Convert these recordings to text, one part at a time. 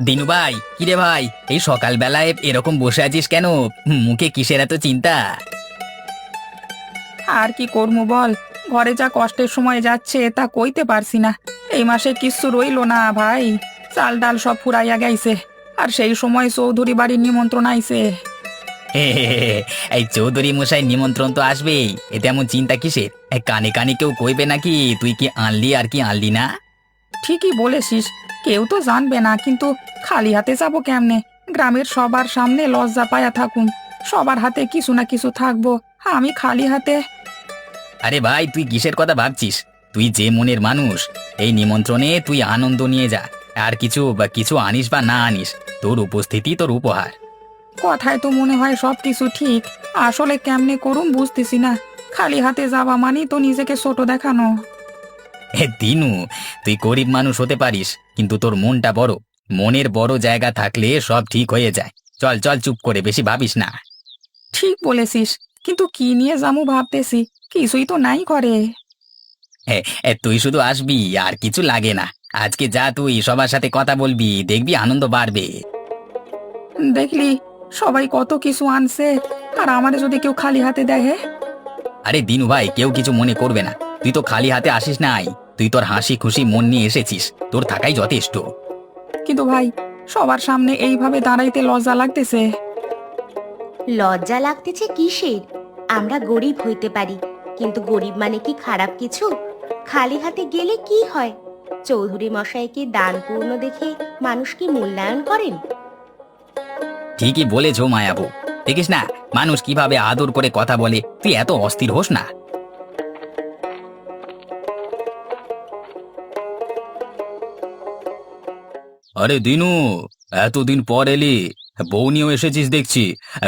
দিনু ভাই, কিরে ভাই, এই সকালবেলায় এরকম বসে আছিস কেন? মুখে কিসের এত চিন্তা? আর কি করবো বল। ঘরে যা কষ্টের সময় যাচ্ছে তা কইতে পারছি না। এই মাসে কিচ্ছু রইলো না ভাই। চাল ডাল সব ফুরাইয়া গেছে। আর সেই সময় চৌধুরী বাড়ির নিমন্ত্রণ আইছে। এই চৌধুরী মশাই নিমন্ত্রণ তো আসবেই, এতে এমন চিন্তা কিসের? কানে কানে কেউ কইবে নাকি তুই কি আনলি আর কি আনলি না? ঠিকই বলেছিস। কেউ তো জানবে না, কিন্তু খালি হাতে যাবো কেমনে? গ্রামের সবার সামনে লজ্জা পায়া থাকুন। সবার হাতে কিছু না কিছু থাকবো, আমি খালি হাতে। আরে ভাই, তুই কিসের কথা ভাবছিস? তুই যে মনের মানুষ, এই নিমন্ত্রণে তুই আনন্দ নিয়ে যা। আর কিছু আনিস বা না আনিস, তোর উপস্থিতি তোর উপহার। কথায় তো মনে হয় সব কিছু ঠিক, আসলে কেমনে করুম বুঝতেছি না। খালি হাতে যাওয়া মানেই তো নিজেকে ছোট দেখানো। দিনু, তুই গরিব মানুষ হতে পারিস, কিন্তু তোর মনটা বড়। মনের বড় জায়গা থাকলে সব ঠিক হয়ে যায়। চল চল, চুপ করে বেশি ভাবিস না। ঠিক বলেছিস, কিন্তু কি নিয়ে যামু ভাবতেছি। কিছুই তো নাই ঘরে। তুই শুধু আসবি, আর কিছু লাগে না। আজকে যা, তুই সবার সাথে কথা বলবি, দেখবি আনন্দ বাড়বে। দেখলি, সবাই কত কিছু আনছে, আর আমারে যদি কেউ খালি হাতে দেখে। আরে দিনু ভাই, কেউ কিছু মনে করবে না। তুই তো খালি হাতে আসিস নাই, তুই তোর হাসি খুশি মন নিয়ে এসেছিস, তোর থাকাই যথেষ্ট। কিন্তু ভাই, সবার সামনে এইভাবে দাঁড়াইতে লজ্জা লাগতেছে। লজ্জা লাগতেছে কিসের? আমরা গরিব হইতে পারি, কিন্তু গরিব মানে কি খারাপ কিছু? খালি হাতে গেলে কি হয়? চৌধুরী মশাইকে দানপূর্ণ দেখে মানুষ কি মূল্যায়ন করেন? ঠিকই বলেছ মায়াবু। দেখিস না মানুষ কিভাবে আদর করে কথা বলে, তুই এত অস্থির হোস না। আরে দিনু, এতদিন পর এলি, বউ নিয়েও এসেছিস দেখছি।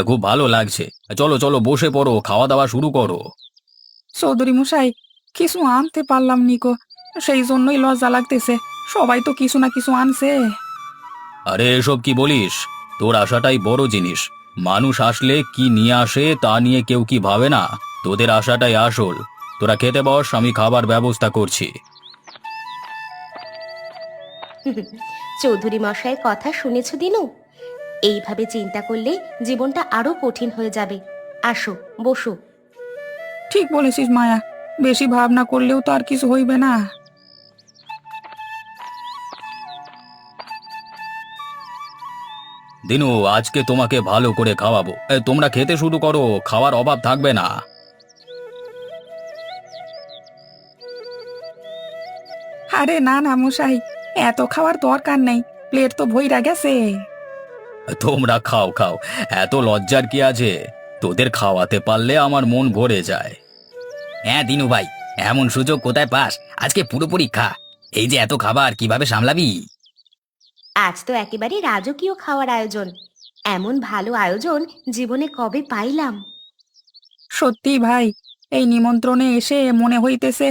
খুব ভালো লাগছে। চলো চলো, বসে পড়ো, খাওয়া দাওয়া শুরু করো। চৌধুরী মশাই, কিছু আনতে পারলাম নিকো, সেই জন্যই লজ্জা লাগতেছে। সবাই তো কিছু না কিছু আনছে। আরে এসব কি বলিস? তোর আশাটাই বড় জিনিস। মানুষ আসলে কি নিয়ে আসে তা নিয়ে কেউ কি ভাবে না? তোদের আশাটাই আসল। তোরা খেতে বস, আমি খাবার ব্যবস্থা করছি। চৌধুরী মশাইয়ের কথা শুনেছ দিনু? এইভাবে চিন্তা করলে জীবনটা আরো কঠিন হয়ে যাবে। আসো, বসো। ঠিক বলেছিস মায়া, বেশি ভাবনা করলেও তো আর কিছু হইবে না। দিনু, আজকে তোমাকে ভালো করে খাওয়াবো। তোমরা খেতে শুরু করো, খাওয়ার অভাব থাকবে না। আরে না না মশাই, এত খাওয়ার দরকার নেই। প্লেট তো ভইরা গেছে। তোমরা খাও খাও, এত লজ্জার কি আছে? তোদের খাওয়াতে পারলে আমার মন ভরে যায়। হ্যাঁ দিনু ভাই, এমন সুযোগ কোথায় পাস? আজকে পুরোপুরি খা। এই যে এত খাবার কিভাবে সামলাবি? আজ তো একেবারে রাজকীয় খাওয়ার আয়োজন। এমন ভালো আয়োজন জীবনে কবে পাইলাম? সত্যি ভাই, এই নিমন্ত্রণে এসে মনে হইতেছে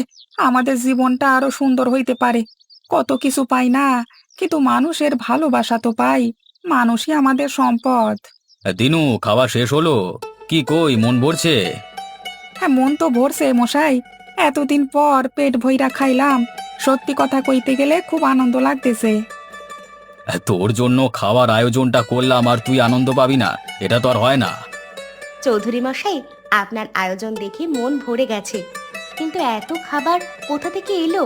আমাদের জীবনটা আরো সুন্দর হইতে পারে। কত কিছু পাই না, কিন্তু মানুষের ভালোবাসা তো পাই। মানুষই আমাদের সম্পদ। দিনু, খাওয়া শেষ হলো? কি কই, মন ভরছে? হ্যাঁ, মন তো ভরছে মশাই। এতদিন পর পেট ভইরা খাইলাম। সত্যি কথা কইতে গেলে খুব আনন্দ লাগতেছে। তোর জন্য খাওয়ার আয়োজনটা করলাম আর তুই আনন্দ পাবি না? এটা তো আর হয় না। চৌধুরী মশাই, আপনার আয়োজন দেখে মন ভরে গেছে, কিন্তু এত খাবার কোথা থেকে এলো?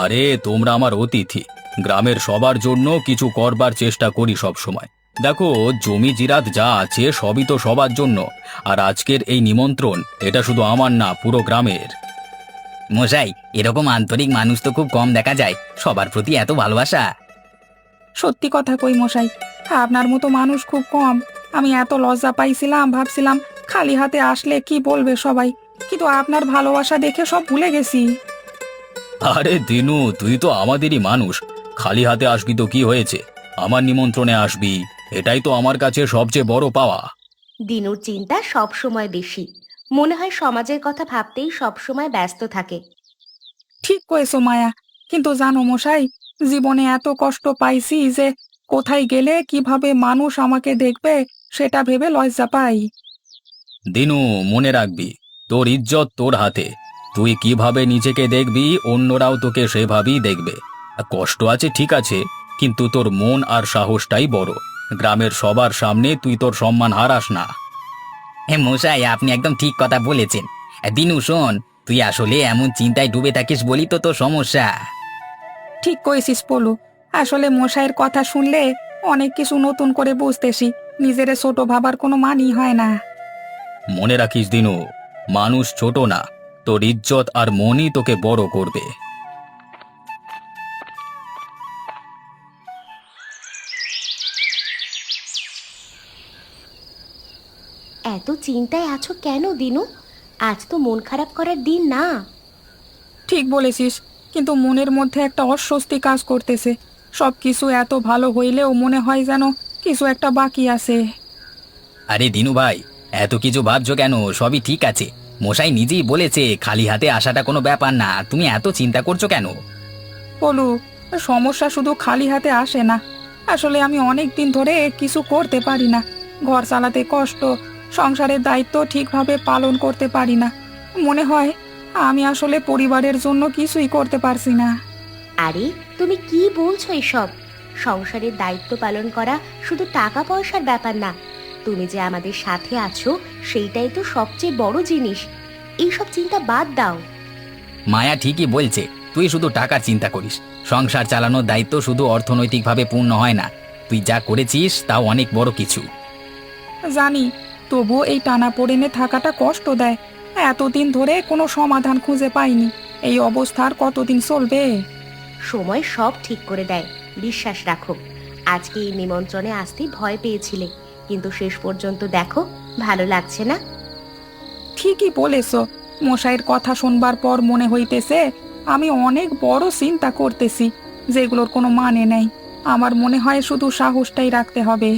আরে তোমরা আমার অতিথি, গ্রামের সবার জন্য কিছু করবার চেষ্টা করি সব সময়। দেখো, জমি জিরাত যা আছে সবই তো সবার জন্য। আর আজকের এই নিমন্ত্রণ, এটা শুধু আমার না, পুরো গ্রামের। মশাই, এরকম আন্তরিক মানুষ তো খুব কম দেখা যায়। সবার প্রতি এত ভালোবাসা। সত্যি কথা কই মশাই, আপনার মতো মানুষ খুব কম। আমি এত লজ্জা পাইছিলাম, ভাবছিলাম খালি হাতে আসলে কি বলবে সবাই, কিন্তু আপনার ভালোবাসা দেখে সব ভুলে গেছি। আরে দিনু, তুই তো আমাদেরই মানুষ। খালি হাতে আসবি তো কি হয়েছে? আমার নিমন্ত্রণে আসবি, এটাই তো আমার কাছে সবচেয়ে বড় পাওয়া। দিনুর চিন্তা সব সময় বেশি। মনে হয় সমাজের কথা ভাবতেই সব সময় ব্যস্ত থাকে। ঠিক কয়েছো মায়া, কিন্তু জানো মশাই, জীবনে এত কষ্ট পাইছি যে কোথায় গেলে কিভাবে মানুষ আমাকে দেখবে সেটা ভেবে লজ্জা পাই। দিনু, মনে রাখবি, তোর ইজ্জত তোর হাতে। তুই কিভাবে নিজেকে দেখবি, অন্যরাও তোকে সেভাবেই দেখবে। কষ্ট আছে ঠিক আছে, কিন্তু তোর মন আর সাহসটাই বড়। গ্রামের সবার সামনে তুই তোর সম্মান হারাস না। হ্যাঁ মশাই, আপনি একদম ঠিক কথা বলেছেন। দিনু শোন, তুই আসলে এমন চিন্তায় ডুবে থাকিস বলি তো তোর সমস্যা। ঠিক কইছিস পলু। আসলে মশাইয়ের কথা শুনলে অনেক কিছু নতুন করে বুঝতেছি। নিজেরে ছোট ভাবার কোনো মানই হয় না। মনে রাখিস দিনু, মানুষ ছোট না, তোর ইজ্জত আর মনই তোকে বড় করবে। এত চিন্তায় আছো কেন দিনু? আজ তো মন খারাপ করার দিন না। ঠিক বলেছিস, কিন্তু মনের মধ্যে একটা অস্বস্তি কাজ করতেছে। সব কিছু এত ভালো হইলেও মনে হয় যেন কিছু একটা বাকি আছে। আরে দিনু ভাই, এত কিছু ভাবছো কেন? সবই ঠিক আছে। মশাই নিজেই বলেছে খালি হাতে আসাটা কোনো ব্যাপার না, তুমি এত চিন্তা করছো কেন? পলু, সমস্যা শুধু খালি হাতে আসে না। আসলে আমি অনেক দিন ধরে কিছু করতে পারি না। ঘর চালাতে কষ্ট, সংসারের দায়িত্ব ঠিকভাবে পালন করতে পারি না। মনে হয় আমি আসলে পরিবারের জন্য কিছুই করতে পারছি না। আরে তুমি কি বলছো এসব? সংসারের দায়িত্ব পালন করা শুধু টাকা পয়সার ব্যাপার না। তুমি যে আমাদের সাথে আছো সেইটাই তো সবচেয়ে বড় জিনিস। এইসব চিন্তা বাদ দাও। মায়া ঠিকই বলছে, তুই শুধু টাকার চিন্তা করিস। সংসার চালানোর দায়িত্ব শুধু অর্থনৈতিকভাবে পূর্ণ হয় না। তুই যা করেছিস তাও অনেক বড় কিছু। জানি, তবুও এই টানাপোড়েনে থাকাটা কষ্ট দেয়। এতদিন ধরে কোনো সমাধান খুঁজে পাইনি। এই অবস্থার কতদিন চলবে? সময় সব ঠিক করে দেয়, বিশ্বাস রাখো। আজকে এই নিমন্ত্রণে আসতে ভয় পেয়েছিলে, কিন্তু শেষ পর্যন্ত দেখো ভালো লাগছে না? ঠিকই বলেছ। মশাইয়ের কথা শুনবার পর মনে হইতেছে আমি অনেক বড় চিন্তা করতেছি, যেগুলোর কোনো মানে নেই। আমার মনে হয় শুধু সাহসটাই রাখতে হবে।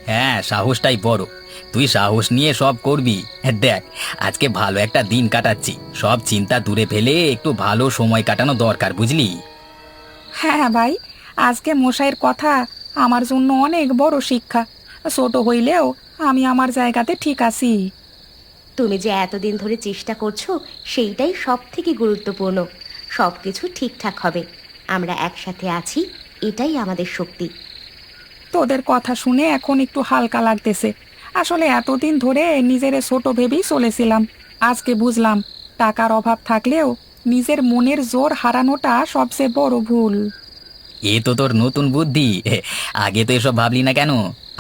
হ্যাঁ, সাহসটাই বড়। তুই সাহস নিয়ে সব করবি। দেখ, আজকে ভালো একটা দিন কাটাচ্ছি, সব চিন্তা দূরে ফেলে একটু ভালো সময় কাটানো দরকার, বুঝলি? হ্যাঁ ভাই, আজকে মশাইয়ের কথা আমার জন্য অনেক বড় শিক্ষা। ছোট হইলেও আমি আমার জায়গাতে ঠিক আছি। তুমি যে এতদিন ধরে চেষ্টা করছো সেইটাই সব থেকে গুরুত্বপূর্ণ। সব কিছু ঠিকঠাক হবে। আমরা একসাথে আছি, এটাই আমাদের শক্তি। তোদের কথা শুনে এখন একটু হালকা লাগতেছে। আসলে এতদিন ধরে নিজের ছোট ভেবেই চলেছিলাম। আজকে বুঝলাম টাকার অভাব থাকলেও নিজের মনের জোর হারানোটা সবচেয়ে বড় ভুল। এ তো তোর নতুন বুদ্ধি। আগে তো এসব ভাবলি না কেন?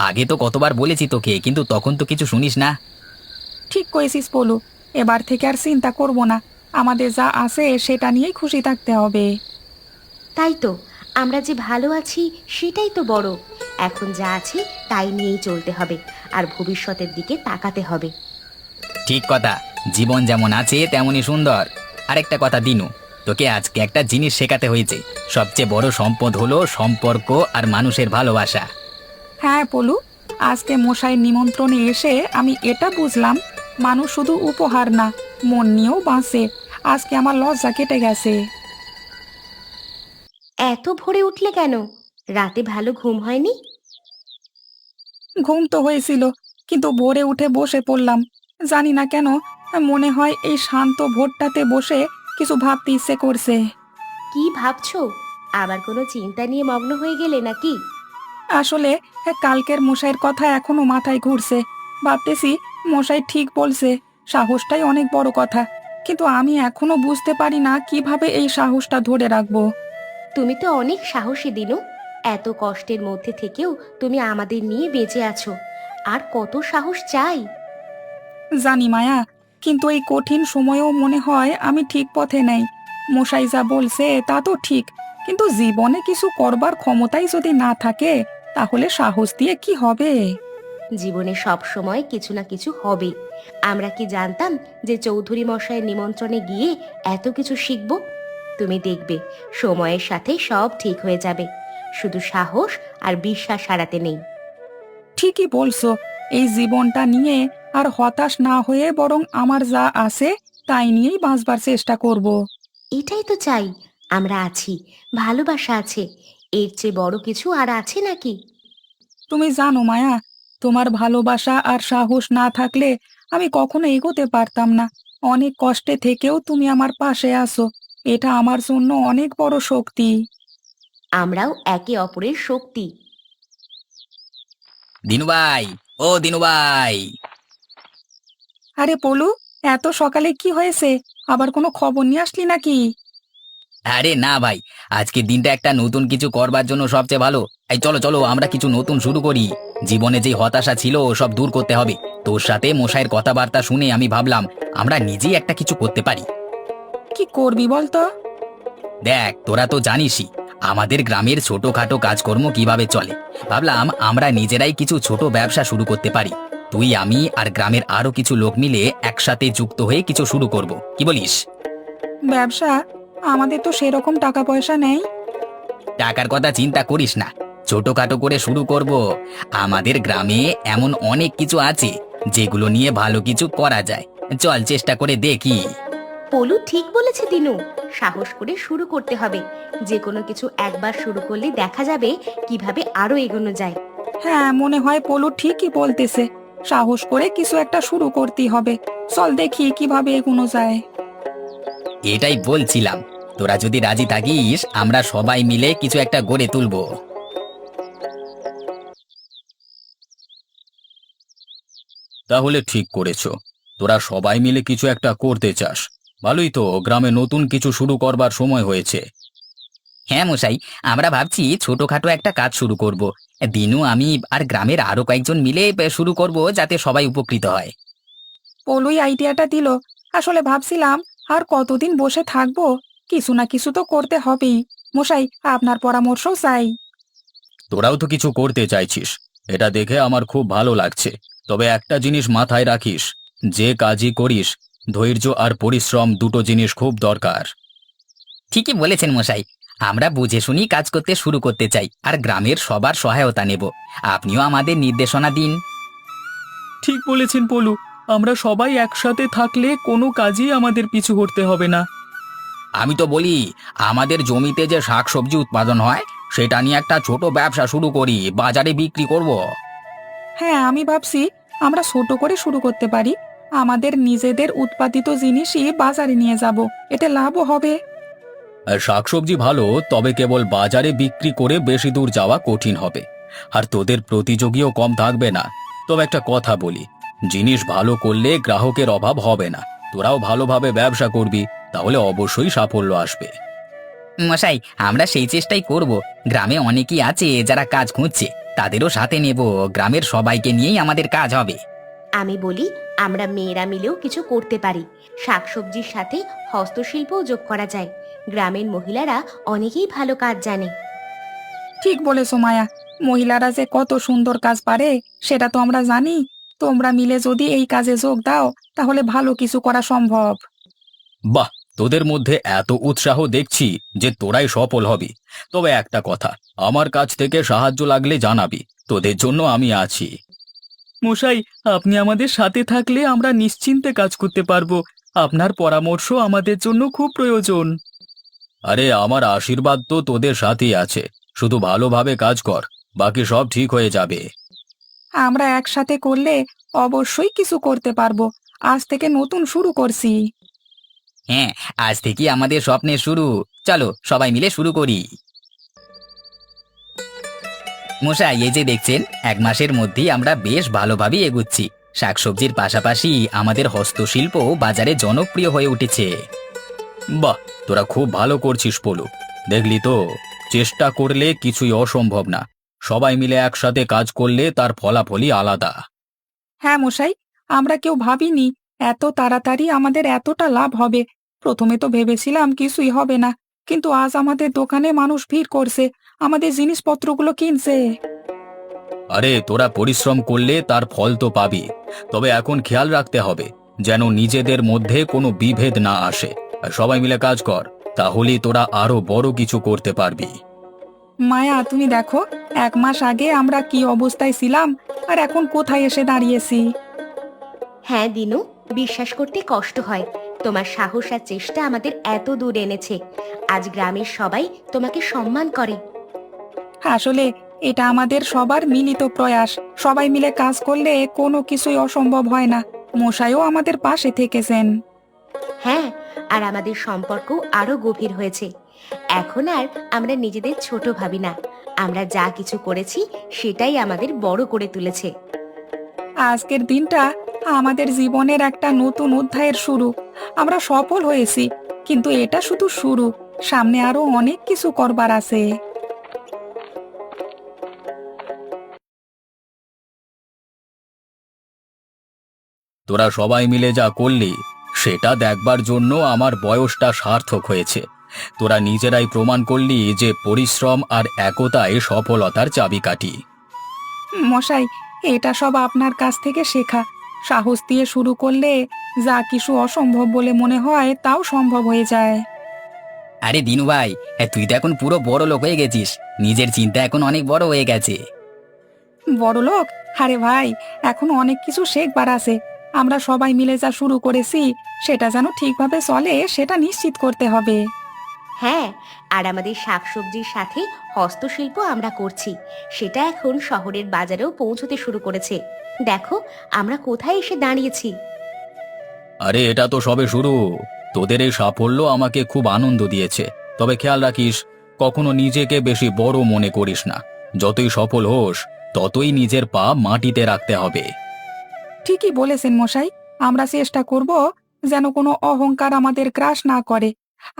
আগে তো কতবার বলেছি তোকে, কিন্তু তখন তো কিছু শুনিস না। ঠিক করেছিস বলু, এবার থেকে আর চিন্তা করব না। আমাদের যা আছে সেটা নিয়েই খুশি থাকতে হবে। তাই তো, আমরা যে ভালো আছি সেটাই তো বড়। এখন যা আছে তাই নিয়েই চলতে হবে, আর ভবিষ্যতের দিকে তাকাতে হবে। ঠিক কথা, জীবন যেমন আছে তেমনই সুন্দর। আরেকটা কথা দিনু, তোকে আজকে একটা জিনিস শেখাতে হয়েছে। সবচেয়ে বড় সম্পদ হলো সম্পর্ক আর মানুষের ভালোবাসা। হ্যাঁ পলু, আজকে মশাইয়ের নিমন্ত্রণে এসে আমি এটা বুঝলাম, মানুষ শুধু উপহার না, মন নিয়েও বাঁচে। আজকে আমার লজ্জা কেটে গেছে। এত ভোরে উঠলে কেন? রাতে ভালো ঘুম হয়নি? ঘুম তো হয়েছিল, কিন্তু ভোরে উঠে বসে পড়লাম। জানি না কেন, মনে হয় এই শান্ত ভোরটাতে বসে কিছু ভাবতে ইচ্ছে করছে। কি ভাবছো? আবার কোনো চিন্তা নিয়ে মগ্ন হয়ে গেলে নাকি? আসলে কালকের মশাইয়ের কথা এখনো মাথায় ঘুরছে। ভাবতেছি মশাই ঠিক বলছে, সাহসটাই অনেক বড় কথা। কিন্তু আমি এখনো বুঝতে পারি না কিভাবে এই সাহসটা ধরে রাখবো। তুমি তো অনেক সাহসী দিনু। এত কষ্টের মধ্যে থেকেও তুমি আমাদের নিয়ে বেঁচে আছো। আর কত সাহস চাই? জানি মায়া, কিন্তু এই কঠিন সময়েও মনে হয় আমি ঠিক পথে নেই। মশাই যা বলছে তা তো ঠিক, কিন্তু জীবনে কিছু করবার ক্ষমতাই যদি না থাকে, তাহলে সাহস দিয়ে কি হবে? জীবনে সব সময় কিছু না কিছু হবে। আমরা কি জানতাম যে চৌধুরী মশাইয়ের নিমন্ত্রণে গিয়ে এত কিছু শিখব? তুমি দেখবে সময়ের সাথে সব ঠিক হয়ে যাবে। শুধু সাহস আর বিশ্বাস হারাতে নেই। ঠিকই বলছো। এই জীবনটা নিয়ে আর হতাশ না হয়ে বরং আমার যা আছে তাই নিয়েই বাঁচবার চেষ্টা করব। এটাই তো চাই। আমরা আছি, ভালোবাসা আছে। এর চেয়ে বড় কিছু আর আছে নাকি? তুমি জানো মায়া, তোমার ভালোবাসা আর সাহস না থাকলে আমি কখনো এগোতে পারতাম না। অনেক কষ্টে থেকেও তুমি আমার পাশে আছো, এটা আমার জন্য অনেক বড় শক্তি। আমরাও একে অপরের শক্তি। দিনু ভাই, ও দিনু ভাই। আরে পলু, এত সকালে কি হয়েছে? আবার কোনো খবর নিয়ে আসলি নাকি? আরে না ভাই, আজকের দিনটা একটা নতুন কিছু করবার জন্য সবচেয়ে ভালো। এই চলো চলো, আমরা কিছু নতুন শুরু করি। জীবনে যে হতাশা ছিল সব দূর করতে হবে। তোর সাথে মশাইয়ের কথাবার্তা শুনে আমি ভাবলাম আমরা নিজেই একটা কিছু করতে পারি। কি করবি বল তো? দেখ, তোরা তো জানিসই আমাদের গ্রামের ছোটখাটো কাজকর্ম কিভাবে চলে। ভাবলাম আমরা নিজেরাই কিছু ছোট ব্যবসা শুরু করতে পারি। তুই, আমি আর গ্রামের আরো কিছু লোক মিলে একসাথে যুক্ত হয়ে কিছু শুরু করব, কি বলিস? ব্যবসা? আমাদের তো সেরকম টাকা পয়সা নেই। টাকার কথা চিন্তা করিস না, ছোটখাটো করে শুরু করব। আমাদের গ্রামে এমন অনেক কিছু আছে যেগুলো নিয়ে ভালো কিছু করা যায়। চল চেষ্টা করে দেখি। পলু ঠিক বলেছে দিনু, সাহস করে শুরু করতে হবে। যে কোনো কিছু একবার শুরু করলে দেখা যাবে কিভাবে আরো এগোনো যায়। হ্যাঁ, মনে হয় পলু ঠিকই বলতেছে। সাহস করে কিছু একটা শুরু করতেই হবে। চল দেখি কিভাবে এগোনো যায়। এটাই বলছিলাম, তোরা যদি রাজি থাকিস আমরা সবাই মিলে কিছু একটা গড়ে তুলবো। তাহলে ঠিক করেছো, তোরা সবাই মিলে কিছু একটা করতে চাস। ভালোই তো, গ্রামে নতুন কিছু শুরু করবার সময় হয়েছে। হ্যাঁ মশাই, আমরা ভাবছি ছোটখাটো একটা কাজ শুরু করব। দিনু, আমি আর গ্রামের আরো কয়েকজন মিলে শুরু করব, যাতে সবাই উপকৃত হয়। পলুই আইডিয়াটা দিল। আসলে ভাবছিলাম আর কতদিন বসে থাকবো, কিছু না কিছু তো করতে হবেই। মশাই, আপনার পরামর্শও চাই। তোরাও তো কিছু করতে চাইছিস, এটা দেখে আমার খুব ভালো লাগছে। তবে একটা জিনিস মাথায় রাখিস, যে কাজই করিস ধৈর্য আর পরিশ্রম দুটো জিনিস খুব দরকার। ঠিকই বলেছেন মশাই, আমরা বুঝে শুনি কাজ করতে শুরু করতে চাই আর গ্রামের সবার সহায়তা নেব। আপনিও আমাদের নির্দেশনা দিন। ঠিক বলেছেন পলু, আমরা সবাই একসাথে থাকলে কোনো কাজই আমাদের পিছু হটতে হবে না। আমি তো বলি, আমাদের জমিতে যে শাকসবজি উৎপাদন হয় সেটা নিয়ে একটা ছোট ব্যবসা শুরু করি, বাজারে বিক্রি করব। হ্যাঁ, আমি ভাবছি আমরা ছোট করে শুরু করতে পারি। আমাদের নিজেদের উৎপাদিত জিনিসই বাজারে নিয়ে যাব, এতে লাভও হবে। আর শাকসবজি ভালো, তবে কেবল বাজারে বিক্রি করে বেশি দূর যাওয়া কঠিন হবে। আর তোদের প্রতিযোগীও কম থাকবে না। তবে একটা কথা বলি, জিনিস ভালো করলে গ্রাহকের অভাব হবে না। তোরাও ভালোভাবে ব্যবসা করবি, তাহলে অবশ্যই সাফল্য আসবে। মশাই, আমরা সেই চেষ্টাই করব। গ্রামে অনেকেই আছে যারা কাজ খুঁজছে, তাদেরও সাথে নেব। গ্রামের সবাইকে নিয়েই আমাদের কাজ হবে। আমি বলি, আমরা মেয়েরা মিলেও কিছু করতে পারি। শাকসবজির সাথে হস্তশিল্পও যোগ করা যায়। গ্রামের মহিলারা অনেকেই ভালো কাজ জানে। ঠিক বলেছো মায়া, মহিলারা যে কত সুন্দর কাজ পারে সেটা তো আমরা জানি। তোমরা মিলে যদি এই কাজে যোগ দাও তাহলে ভালো কিছু করা সম্ভব। বাহ, তোদের মধ্যে এত উৎসাহ দেখছি যে তোরাই সফল হবি। তবে একটা কথা, আমার কাছ থেকে সাহায্য লাগলে জানাবি, তোদের জন্য আমি আছি। মশাই, আপনি আমাদের সাথে থাকলে আমরা নিশ্চিন্তে কাজ করতে পারবো। আপনার পরামর্শ আমাদের জন্য খুব প্রয়োজন। আরে আমার আশীর্বাদ তো তোদের সাথেই আছে, শুধু ভালোভাবে কাজ কর, বাকি সব ঠিক হয়ে যাবে। আমরা একসাথে করলে অবশ্যই কিছু করতে পারবো। আজ থেকে নতুন শুরু করছি। হ্যাঁ, আজ থেকে আমাদের স্বপ্নের শুরু। চলো সবাই মিলে শুরু করি। মশাই, এই যে দেখছেন, 1 মাসের মধ্যেই আমরা বেশ ভালোভাবে এগুচ্ছি। শাকসবজির পাশাপাশি আমাদের হস্তশিল্প বাজারে জনপ্রিয় হয়ে উঠেছে। বাহ, তোরা খুব ভালো করছিস পলু। দেখলি তো, চেষ্টা করলে কিছুই অসম্ভব না। সবাই মিলে একসাথে কাজ করলে তার ফলাফলই আলাদা। হ্যাঁ মশাই, আমরা কেউ ভাবিনি এত তাড়াতাড়ি আমাদের এতটা লাভ হবে। প্রথমে তো ভেবেছিলাম কিছুই হবে না, কিন্তু আজ আমাদের দোকানে মানুষ ভিড় করছে, আমাদের জিনিসপত্রগুলো কিনছে। আরে তোরা পরিশ্রম করলে তার ফল তো পাবি। তবে এখন খেয়াল রাখতে হবে যেন নিজেদের মধ্যে কোনো বিভেদ না আসে। আর সবাই মিলে কাজ কর, তাহলেই তোরা আরো বড় কিছু করতে পারবি। মায়া, তুমি দেখো, 1 মাস আগে আমরা কি অবস্থায় ছিলাম আর এখন কোথায় এসে দাঁড়িয়েছি। হ্যাঁ দিনু, বিশ্বাস করতে কষ্ট হয়। তোমার সাহস আর চেষ্টা আমাদের এত দূর এনেছে। আজ গ্রামের সবাই তোমাকে সম্মান করে। আসলে এটা আমাদের সবার মিলিত প্রয়াস। সবাই মিলে কাজ করলে কোনো কিছুই অসম্ভব হয় না। মশাইও আমাদের পাশে থেকেছেন। হ্যাঁ, আর আমাদের সম্পর্ক আরো গভীর হয়েছে। এখন আর আমরা নিজেদের ছোট ভাবি না। আমরা যা কিছু করেছি সেটাই আমাদের বড় করে তুলেছে। আজকের দিনটা আমাদের জীবনের একটা নতুন অধ্যায়ের শুরু। আমরা সফল হয়েছি, কিন্তু এটা শুধু শুরু। সামনে আরো অনেক কিছু করবার আছে। তোরা সবাই মিলে যা করলি সেটা দেখবার জন্য আমার বয়সটা সার্থক হয়েছে। তোরা নিজেরাই প্রমাণ করলি যে পরিশ্রম আর একতাই সফলতার চাবিকাঠি। মশাই, এটা সব আপনার কাছ থেকে শেখা। সাহস দিয়ে শুরু করলে যা কিছু অসম্ভব বলে মনে হয় তাও সম্ভব হয়ে যায়। আরে দিনু ভাই, তুই তো এখন পুরো বড় লোক হয়ে গেছিস। নিজের চিন্তা এখন অনেক বড় হয়ে গেছে। বড় লোক? আরে ভাই, এখনো অনেক কিছু শেখবার আছে। আমরা সবাই মিলে যা শুরু করেছি সেটা যেন ঠিকভাবে চলে সেটা নিশ্চিত করতে হবে। হ্যাঁ, আর আমাদের শাকসবজির সাথে হস্তশিল্প আমরা করছি, সেটা এখন শহরের বাজারেও পৌঁছতে শুরু করেছে। দেখো আমরা কোথায় এসে দাঁড়িয়েছি। আরে এটা তো সবে শুরু। তোদের এই সাফল্য আমাকে খুব আনন্দ দিয়েছে। তবে খেয়াল রাখিস, কখনো নিজেকে বেশি বড় মনে করিস না। যতই সফল হোস ততই নিজের পা মাটিতে রাখতে হবে। ঠিকই বলেছেন মশাই। আমরা চেষ্টা করব যেন কোনো অহংকার আমাদের গ্রাস না করে।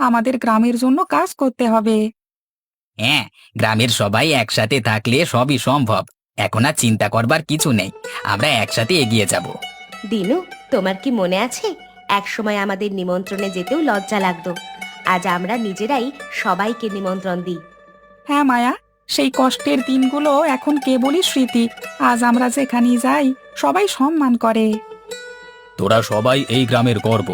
আমাদের গ্রামের জন্য কাজ করতে হবে। হ্যাঁ, গ্রামের সবাই একসাথে থাকলে সবই সম্ভব। এখন আর চিন্তা করবার কিছু নেই, আমরা একসাথে এগিয়ে যাব। দিনু, তোমার কি মনে আছে একসময় আমাদের নিমন্ত্রণে যেতেও লজ্জা লাগতো? আজ আমরা নিজেরাই সবাইকে নিমন্ত্রণ দিই। হ্যাঁ মায়া, সেই কষ্টের দিনগুলো এখন কেবলই স্মৃতি। আজ আমরা যেখানেই যাই সবাই সম্মান করে। তোরা সবাই এই গ্রামের গর্ব।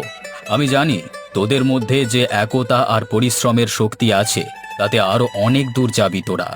আমি জানি তোদের মধ্যে যে একতা আর পরিশ্রমের শক্তি আছে, তাতে আরো অনেক দূর যাবি তোরা।